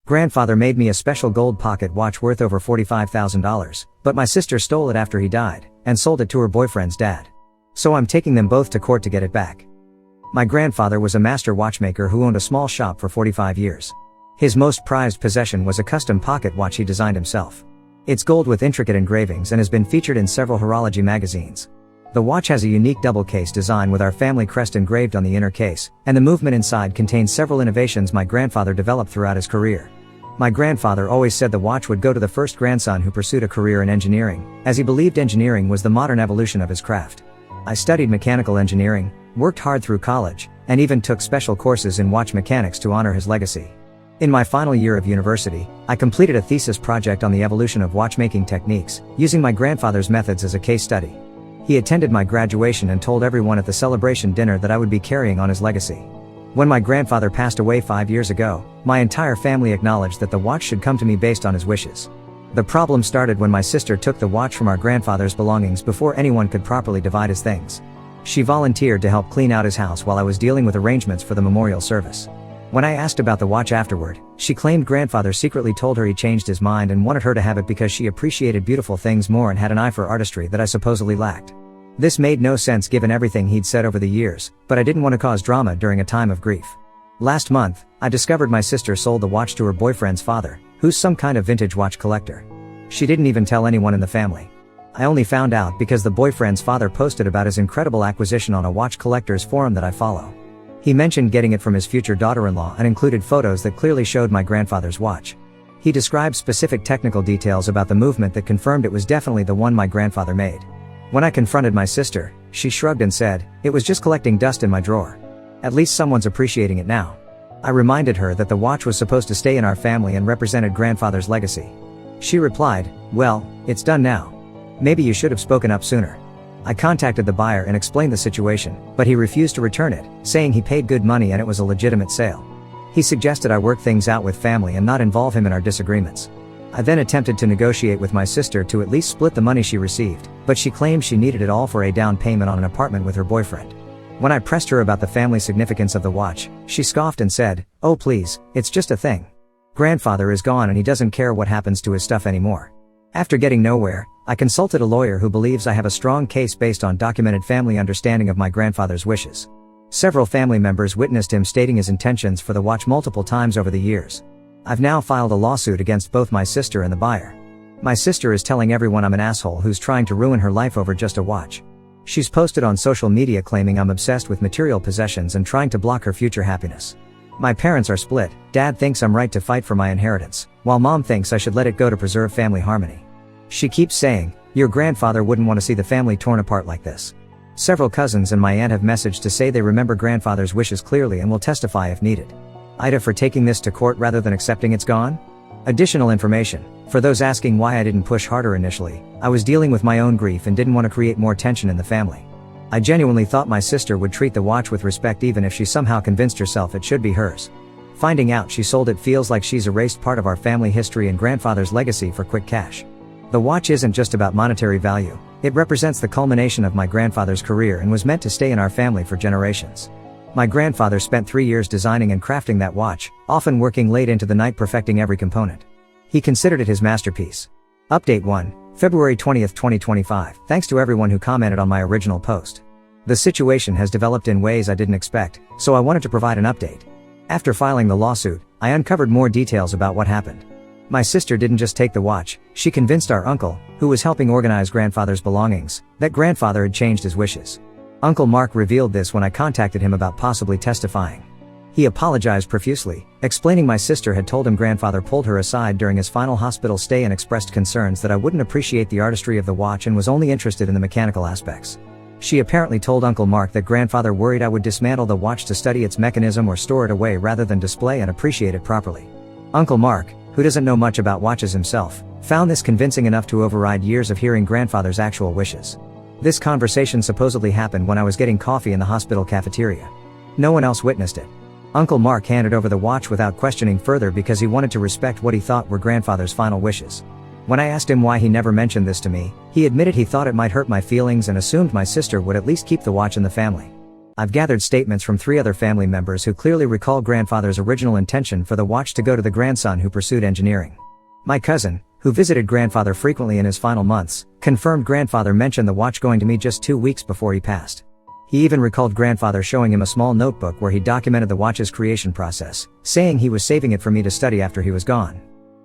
Grandfather made me a special gold pocket watch worth over $45,000, but my sister stole it after he died, and sold it to her boyfriend's dad. So I'm taking them both to court to get it back. My grandfather was a master watchmaker who owned a small shop for 45 years. His most prized possession was a custom pocket watch he designed himself. It's gold with intricate engravings and has been featured in several horology magazines. The watch has a unique double case design with our family crest engraved on the inner case, and the movement inside contains several innovations my grandfather developed throughout his career. My grandfather always said the watch would go to the first grandson who pursued a career in engineering, as he believed engineering was the modern evolution of his craft. I studied mechanical engineering, worked hard through college, and even took special courses in watch mechanics to honor his legacy. In my final year of university, I completed a thesis project on the evolution of watchmaking techniques, using my grandfather's methods as a case study. He attended my graduation and told everyone at the celebration dinner that I would be carrying on his legacy. When my grandfather passed away 5 years ago, my entire family acknowledged that the watch should come to me based on his wishes. The problem started when my sister took the watch from our grandfather's belongings before anyone could properly divide his things. She volunteered to help clean out his house while I was dealing with arrangements for the memorial service. When I asked about the watch afterward, she claimed grandfather secretly told her he changed his mind and wanted her to have it because she appreciated beautiful things more and had an eye for artistry that I supposedly lacked. This made no sense given everything he'd said over the years, but I didn't want to cause drama during a time of grief. Last month, I discovered my sister sold the watch to her boyfriend's father, who's some kind of vintage watch collector. She didn't even tell anyone in the family. I only found out because the boyfriend's father posted about his incredible acquisition on a watch collectors forum that I follow. He mentioned getting it from his future daughter-in-law and included photos that clearly showed my grandfather's watch. He described specific technical details about the movement that confirmed it was definitely the one my grandfather made. When I confronted my sister, she shrugged and said, "It was just collecting dust in my drawer. At least someone's appreciating it now." I reminded her that the watch was supposed to stay in our family and represented grandfather's legacy. She replied, "Well, it's done now. Maybe you should have spoken up sooner." I contacted the buyer and explained the situation, but he refused to return it, saying he paid good money and it was a legitimate sale. He suggested I work things out with family and not involve him in our disagreements. I then attempted to negotiate with my sister to at least split the money she received, but she claimed she needed it all for a down payment on an apartment with her boyfriend. When I pressed her about the family significance of the watch, she scoffed and said, "Oh please, it's just a thing. Grandfather is gone and he doesn't care what happens to his stuff anymore." After getting nowhere, I consulted a lawyer who believes I have a strong case based on documented family understanding of my grandfather's wishes. Several family members witnessed him stating his intentions for the watch multiple times over the years. I've now filed a lawsuit against both my sister and the buyer. My sister is telling everyone I'm an asshole who's trying to ruin her life over just a watch. She's posted on social media claiming I'm obsessed with material possessions and trying to block her future happiness. My parents are split. Dad thinks I'm right to fight for my inheritance, while Mom thinks I should let it go to preserve family harmony. She keeps saying, "Your grandfather wouldn't want to see the family torn apart like this." Several cousins and my aunt have messaged to say they remember grandfather's wishes clearly and will testify if needed. Ida for taking this to court rather than accepting it's gone? Additional information. For those asking why I didn't push harder initially, I was dealing with my own grief and didn't want to create more tension in the family. I genuinely thought my sister would treat the watch with respect even if she somehow convinced herself it should be hers. Finding out she sold it feels like she's erased part of our family history and grandfather's legacy for quick cash. The watch isn't just about monetary value, it represents the culmination of my grandfather's career and was meant to stay in our family for generations. My grandfather spent 3 years designing and crafting that watch, often working late into the night perfecting every component. He considered it his masterpiece. Update 1, February 20th, 2025. Thanks to everyone who commented on my original post. The situation has developed in ways I didn't expect, so I wanted to provide an update. After filing the lawsuit, I uncovered more details about what happened. My sister didn't just take the watch, she convinced our uncle, who was helping organize grandfather's belongings, that grandfather had changed his wishes. Uncle Mark revealed this when I contacted him about possibly testifying. He apologized profusely, explaining my sister had told him grandfather pulled her aside during his final hospital stay and expressed concerns that I wouldn't appreciate the artistry of the watch and was only interested in the mechanical aspects. She apparently told Uncle Mark that grandfather worried I would dismantle the watch to study its mechanism or store it away rather than display and appreciate it properly. Uncle Mark, who doesn't know much about watches himself, found this convincing enough to override years of hearing grandfather's actual wishes. This conversation supposedly happened when I was getting coffee in the hospital cafeteria. No one else witnessed it. Uncle Mark handed over the watch without questioning further because he wanted to respect what he thought were grandfather's final wishes. When I asked him why he never mentioned this to me, he admitted he thought it might hurt my feelings and assumed my sister would at least keep the watch in the family. I've gathered statements from 3 other family members who clearly recall grandfather's original intention for the watch to go to the grandson who pursued engineering. My cousin, who visited grandfather frequently in his final months, confirmed grandfather mentioned the watch going to me just 2 weeks before he passed. He even recalled grandfather showing him a small notebook where he documented the watch's creation process, saying he was saving it for me to study after he was gone.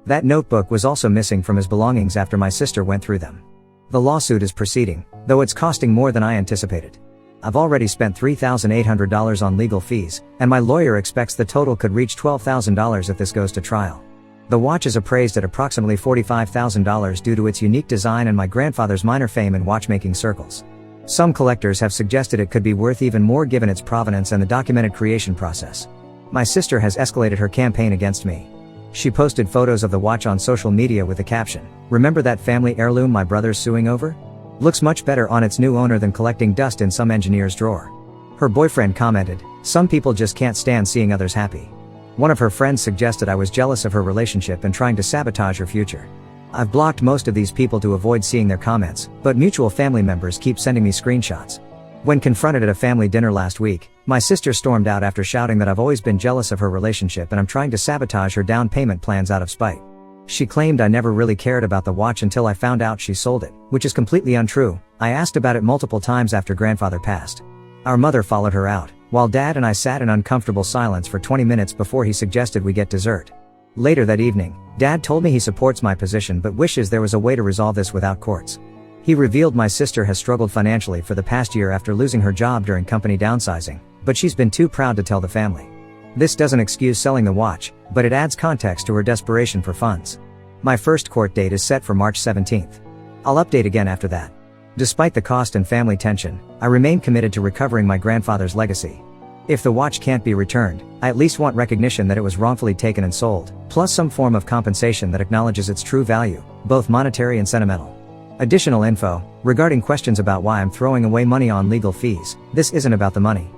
That notebook was also missing from his belongings after my sister went through them. The lawsuit is proceeding, though it's costing more than I anticipated. I've already spent $3,800 on legal fees, and my lawyer expects the total could reach $12,000 if this goes to trial. The watch is appraised at approximately $45,000 due to its unique design and my grandfather's minor fame in watchmaking circles. Some collectors have suggested it could be worth even more given its provenance and the documented creation process. My sister has escalated her campaign against me. She posted photos of the watch on social media with the caption, "Remember that family heirloom my brother's suing over? Looks much better on its new owner than collecting dust in some engineer's drawer." Her boyfriend commented, "Some people just can't stand seeing others happy." One of her friends suggested I was jealous of her relationship and trying to sabotage her future. I've blocked most of these people to avoid seeing their comments, but mutual family members keep sending me screenshots. When confronted at a family dinner last week, my sister stormed out after shouting that I've always been jealous of her relationship and I'm trying to sabotage her down payment plans out of spite. She claimed I never really cared about the watch until I found out she sold it, which is completely untrue. I asked about it multiple times after grandfather passed. Our mother followed her out, while dad and I sat in uncomfortable silence for 20 minutes before he suggested we get dessert. Later that evening, dad told me he supports my position but wishes there was a way to resolve this without courts. He revealed my sister has struggled financially for the past year after losing her job during company downsizing, but she's been too proud to tell the family. This doesn't excuse selling the watch, but it adds context to her desperation for funds. My first court date is set for March 17th. I'll update again after that. Despite the cost and family tension, I remain committed to recovering my grandfather's legacy. If the watch can't be returned, I at least want recognition that it was wrongfully taken and sold, plus some form of compensation that acknowledges its true value, both monetary and sentimental. Additional info, regarding questions about why I'm throwing away money on legal fees, this isn't about the money.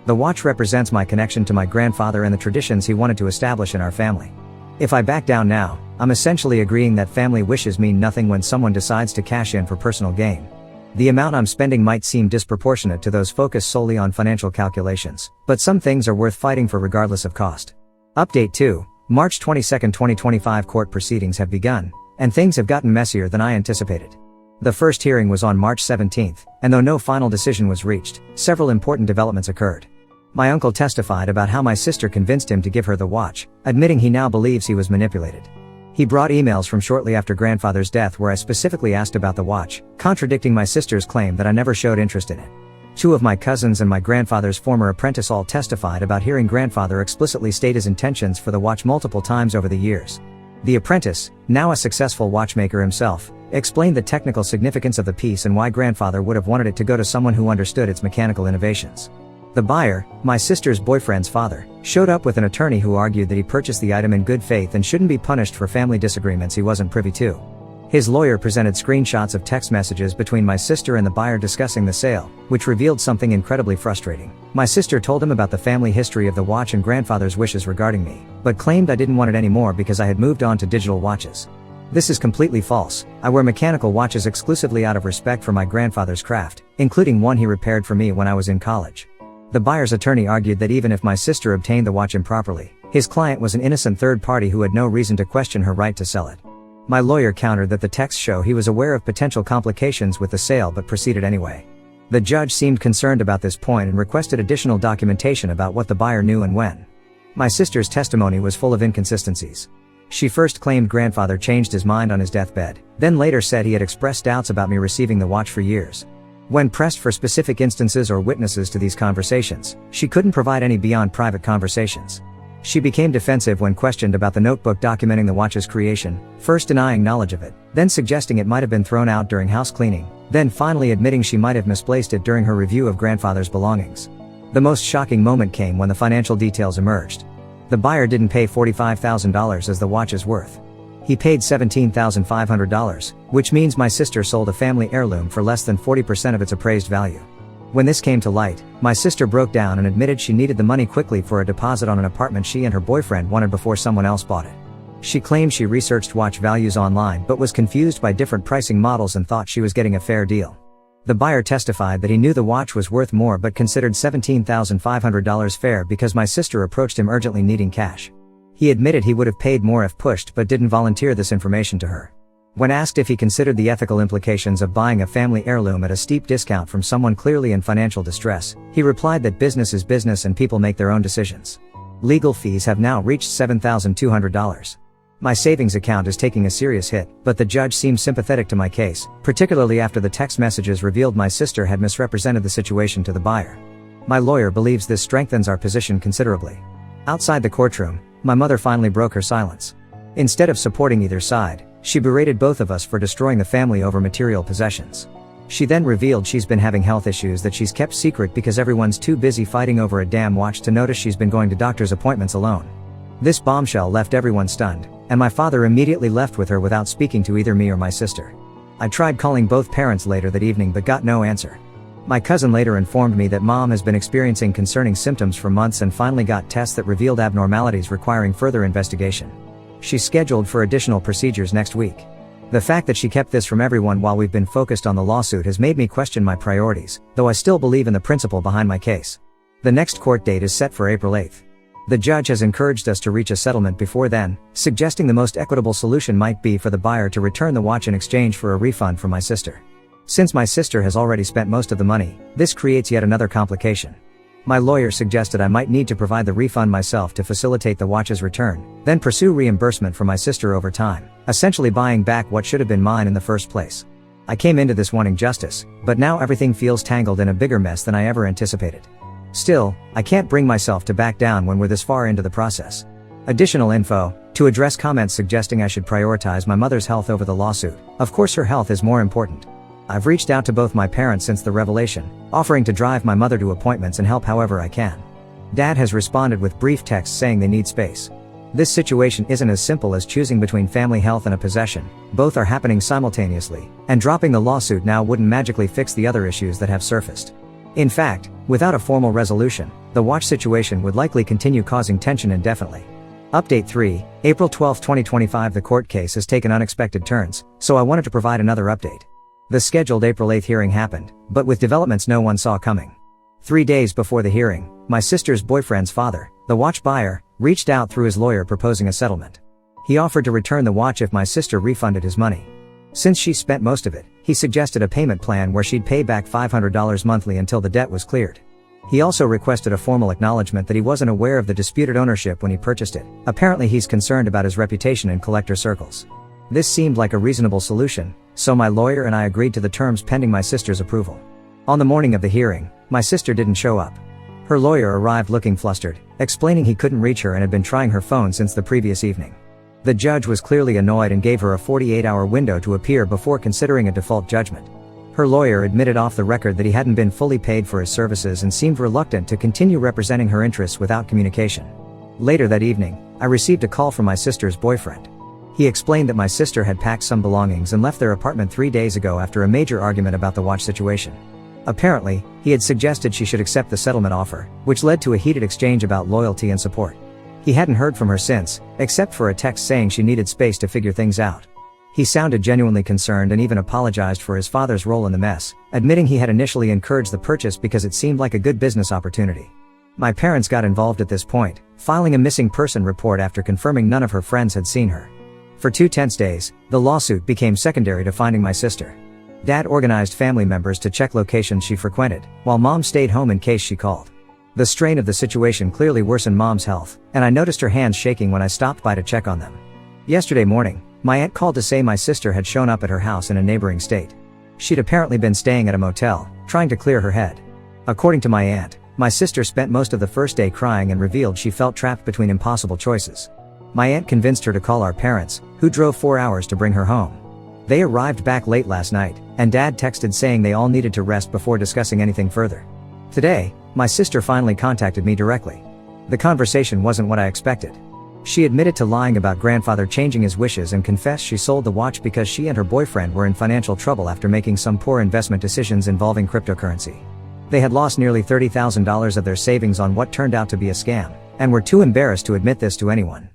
The watch represents my connection to my grandfather and the traditions he wanted to establish in our family. If I back down now, I'm essentially agreeing that family wishes mean nothing when someone decides to cash in for personal gain. The amount I'm spending might seem disproportionate to those focused solely on financial calculations, but some things are worth fighting for regardless of cost. Update 2, March 22, 2025 court proceedings have begun, and things have gotten messier than I anticipated. The first hearing was on March 17th, and though no final decision was reached, several important developments occurred. My uncle testified about how my sister convinced him to give her the watch, admitting he now believes he was manipulated. He brought emails from shortly after grandfather's death where I specifically asked about the watch, contradicting my sister's claim that I never showed interest in it. 2 of my cousins and my grandfather's former apprentice all testified about hearing grandfather explicitly state his intentions for the watch multiple times over the years. The apprentice, now a successful watchmaker himself, explained the technical significance of the piece and why grandfather would have wanted it to go to someone who understood its mechanical innovations. The buyer, my sister's boyfriend's father, showed up with an attorney who argued that he purchased the item in good faith and shouldn't be punished for family disagreements he wasn't privy to. His lawyer presented screenshots of text messages between my sister and the buyer discussing the sale, which revealed something incredibly frustrating. My sister told him about the family history of the watch and grandfather's wishes regarding me, but claimed I didn't want it anymore because I had moved on to digital watches. This is completely false. I wear mechanical watches exclusively out of respect for my grandfather's craft, including one he repaired for me when I was in college. The buyer's attorney argued that even if my sister obtained the watch improperly, his client was an innocent third party who had no reason to question her right to sell it. My lawyer countered that the texts show he was aware of potential complications with the sale but proceeded anyway. The judge seemed concerned about this point and requested additional documentation about what the buyer knew and when. My sister's testimony was full of inconsistencies. She first claimed grandfather changed his mind on his deathbed, then later said he had expressed doubts about me receiving the watch for years. When pressed for specific instances or witnesses to these conversations, she couldn't provide any beyond private conversations. She became defensive when questioned about the notebook documenting the watch's creation, first denying knowledge of it, then suggesting it might have been thrown out during house cleaning, then finally admitting she might have misplaced it during her review of grandfather's belongings. The most shocking moment came when the financial details emerged. The buyer didn't pay $45,000 as the watch is worth. He paid $17,500, which means my sister sold a family heirloom for less than 40% of its appraised value. When this came to light, my sister broke down and admitted she needed the money quickly for a deposit on an apartment she and her boyfriend wanted before someone else bought it. She claimed she researched watch values online but was confused by different pricing models and thought she was getting a fair deal. The buyer testified that he knew the watch was worth more but considered $17,500 fair because my sister approached him urgently needing cash. He admitted he would have paid more if pushed but didn't volunteer this information to her. When asked if he considered the ethical implications of buying a family heirloom at a steep discount from someone clearly in financial distress, he replied that business is business and people make their own decisions. Legal fees have now reached $7,200. My savings account is taking a serious hit, but the judge seemed sympathetic to my case, particularly after the text messages revealed my sister had misrepresented the situation to the buyer. My lawyer believes this strengthens our position considerably. Outside the courtroom, my mother finally broke her silence. Instead of supporting either side, she berated both of us for destroying the family over material possessions. She then revealed she's been having health issues that she's kept secret because everyone's too busy fighting over a damn watch to notice she's been going to doctor's appointments alone. This bombshell left everyone stunned, and my father immediately left with her without speaking to either me or my sister. I tried calling both parents later that evening but got no answer. My cousin later informed me that mom has been experiencing concerning symptoms for months and finally got tests that revealed abnormalities requiring further investigation. She's scheduled for additional procedures next week. The fact that she kept this from everyone while we've been focused on the lawsuit has made me question my priorities, though I still believe in the principle behind my case. The next court date is set for April 8th. The judge has encouraged us to reach a settlement before then, suggesting the most equitable solution might be for the buyer to return the watch in exchange for a refund from my sister. Since my sister has already spent most of the money, this creates yet another complication. My lawyer suggested I might need to provide the refund myself to facilitate the watch's return, then pursue reimbursement for my sister over time, essentially buying back what should have been mine in the first place. I came into this wanting justice, but now everything feels tangled in a bigger mess than I ever anticipated. Still, I can't bring myself to back down when we're this far into the process. Additional info: to address comments suggesting I should prioritize my mother's health over the lawsuit. Of course her health is more important. I've reached out to both my parents since the revelation, offering to drive my mother to appointments and help however I can. Dad has responded with brief texts saying they need space. This situation isn't as simple as choosing between family health and a possession. Both are happening simultaneously, and dropping the lawsuit now wouldn't magically fix the other issues that have surfaced. In fact, without a formal resolution, the watch situation would likely continue causing tension indefinitely. Update 3, April 12, 2025. The court case has taken unexpected turns, so I wanted to provide another update. The scheduled April 8 hearing happened, but with developments no one saw coming. 3 days before the hearing, my sister's boyfriend's father, the watch buyer, reached out through his lawyer proposing a settlement. He offered to return the watch if my sister refunded his money. Since she spent most of it, he suggested a payment plan where she'd pay back $500 monthly until the debt was cleared. He also requested a formal acknowledgement that he wasn't aware of the disputed ownership when he purchased it. Apparently he's concerned about his reputation in collector circles. This seemed like a reasonable solution, so my lawyer and I agreed to the terms pending my sister's approval. On the morning of the hearing, my sister didn't show up. Her lawyer arrived looking flustered, explaining he couldn't reach her and had been trying her phone since the previous evening. The judge was clearly annoyed and gave her a 48-hour window to appear before considering a default judgment. Her lawyer admitted off the record that he hadn't been fully paid for his services and seemed reluctant to continue representing her interests without communication. Later that evening, I received a call from my sister's boyfriend. He explained that my sister had packed some belongings and left their apartment 3 days ago after a major argument about the watch situation. Apparently, he had suggested she should accept the settlement offer, which led to a heated exchange about loyalty and support. He hadn't heard from her since, except for a text saying she needed space to figure things out. He sounded genuinely concerned and even apologized for his father's role in the mess, admitting he had initially encouraged the purchase because it seemed like a good business opportunity. My parents got involved at this point, filing a missing person report after confirming none of her friends had seen her. For 2 tense days, the lawsuit became secondary to finding my sister. Dad organized family members to check locations she frequented, while Mom stayed home in case she called. The strain of the situation clearly worsened Mom's health, and I noticed her hands shaking when I stopped by to check on them. Yesterday morning, my aunt called to say my sister had shown up at her house in a neighboring state. She'd apparently been staying at a motel, trying to clear her head. According to my aunt, my sister spent most of the first day crying and revealed she felt trapped between impossible choices. My aunt convinced her to call our parents, who drove 4 hours to bring her home. They arrived back late last night, and Dad texted saying they all needed to rest before discussing anything further. Today, my sister finally contacted me directly. The conversation wasn't what I expected. She admitted to lying about grandfather changing his wishes and confessed she sold the watch because she and her boyfriend were in financial trouble after making some poor investment decisions involving cryptocurrency. They had lost nearly $30,000 of their savings on what turned out to be a scam, and were too embarrassed to admit this to anyone.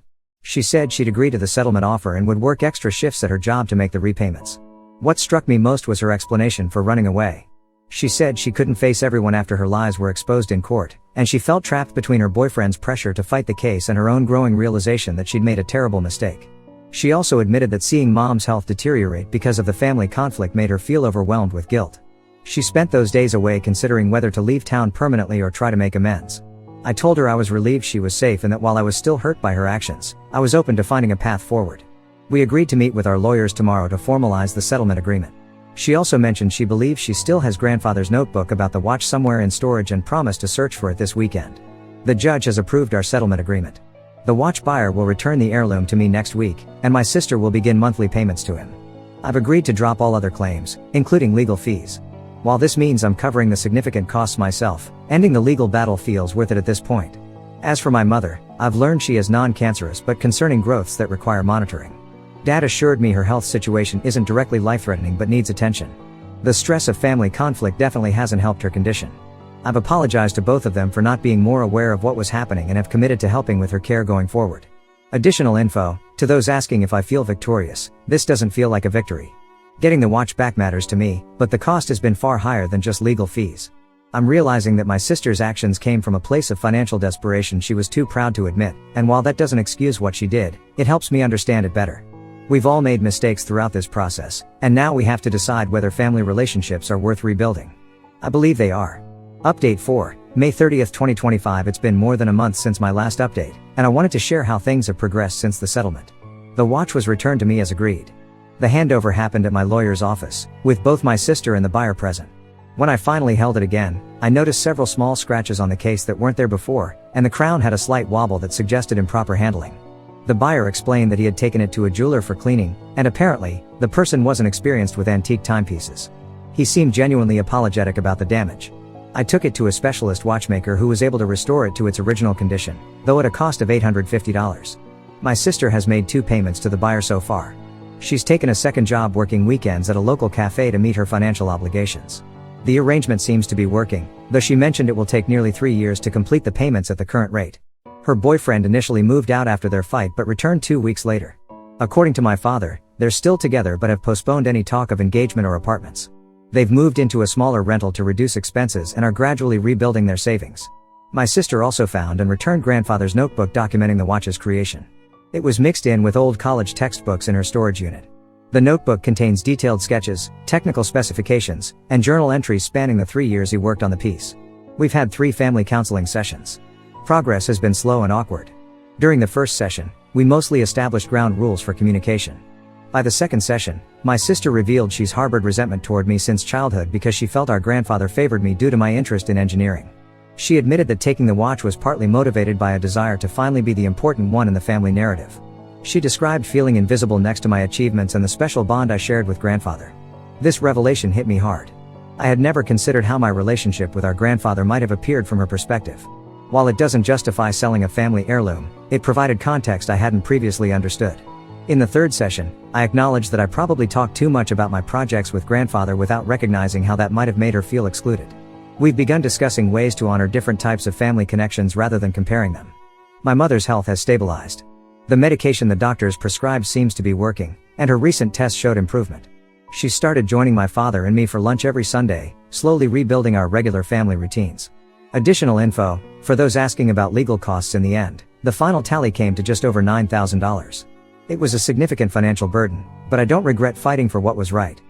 She said she'd agree to the settlement offer and would work extra shifts at her job to make the repayments. What struck me most was her explanation for running away. She said she couldn't face everyone after her lies were exposed in court, and she felt trapped between her boyfriend's pressure to fight the case and her own growing realization that she'd made a terrible mistake. She also admitted that seeing mom's health deteriorate because of the family conflict made her feel overwhelmed with guilt. She spent those days away considering whether to leave town permanently or try to make amends. I told her I was relieved she was safe and that while I was still hurt by her actions, I was open to finding a path forward. We agreed to meet with our lawyers tomorrow to formalize the settlement agreement. She also mentioned she believes she still has grandfather's notebook about the watch somewhere in storage and promised to search for it this weekend. The judge has approved our settlement agreement. The watch buyer will return the heirloom to me next week, and my sister will begin monthly payments to him. I've agreed to drop all other claims, including legal fees. While this means I'm covering the significant costs myself, ending the legal battle feels worth it at this point. As for my mother, I've learned she is non-cancerous but concerning growths that require monitoring. Dad assured me her health situation isn't directly life-threatening but needs attention. The stress of family conflict definitely hasn't helped her condition. I've apologized to both of them for not being more aware of what was happening and have committed to helping with her care going forward. Additional info, to those asking if I feel victorious, this doesn't feel like a victory. Getting the watch back matters to me, but the cost has been far higher than just legal fees. I'm realizing that my sister's actions came from a place of financial desperation she was too proud to admit, and while that doesn't excuse what she did, it helps me understand it better. We've all made mistakes throughout this process, and now we have to decide whether family relationships are worth rebuilding. I believe they are. Update 4, May 30th, 2025. It's been more than a month since my last update, and I wanted to share how things have progressed since the settlement. The watch was returned to me as agreed. The handover happened at my lawyer's office, with both my sister and the buyer present. When I finally held it again, I noticed several small scratches on the case that weren't there before, and the crown had a slight wobble that suggested improper handling. The buyer explained that he had taken it to a jeweler for cleaning, and apparently, the person wasn't experienced with antique timepieces. He seemed genuinely apologetic about the damage. I took it to a specialist watchmaker who was able to restore it to its original condition, though at a cost of $850. My sister has made 2 payments to the buyer so far. She's taken a second job working weekends at a local cafe to meet her financial obligations. The arrangement seems to be working, though she mentioned it will take nearly 3 years to complete the payments at the current rate. Her boyfriend initially moved out after their fight but returned 2 weeks later. According to my father, they're still together but have postponed any talk of engagement or apartments. They've moved into a smaller rental to reduce expenses and are gradually rebuilding their savings. My sister also found and returned grandfather's notebook documenting the watch's creation. It was mixed in with old college textbooks in her storage unit. The notebook contains detailed sketches, technical specifications, and journal entries spanning the 3 years he worked on the piece. We've had 3 family counseling sessions. Progress has been slow and awkward. During the first session, we mostly established ground rules for communication. By the second session, my sister revealed she's harbored resentment toward me since childhood because she felt our grandfather favored me due to my interest in engineering. She admitted that taking the watch was partly motivated by a desire to finally be the important one in the family narrative. She described feeling invisible next to my achievements and the special bond I shared with grandfather. This revelation hit me hard. I had never considered how my relationship with our grandfather might have appeared from her perspective. While it doesn't justify selling a family heirloom, it provided context I hadn't previously understood. In the third session, I acknowledged that I probably talked too much about my projects with grandfather without recognizing how that might have made her feel excluded. We've begun discussing ways to honor different types of family connections rather than comparing them. My mother's health has stabilized. The medication the doctors prescribed seems to be working, and her recent tests showed improvement. She started joining my father and me for lunch every Sunday, slowly rebuilding our regular family routines. Additional info, for those asking about legal costs in the end, the final tally came to just over $9,000. It was a significant financial burden, but I don't regret fighting for what was right.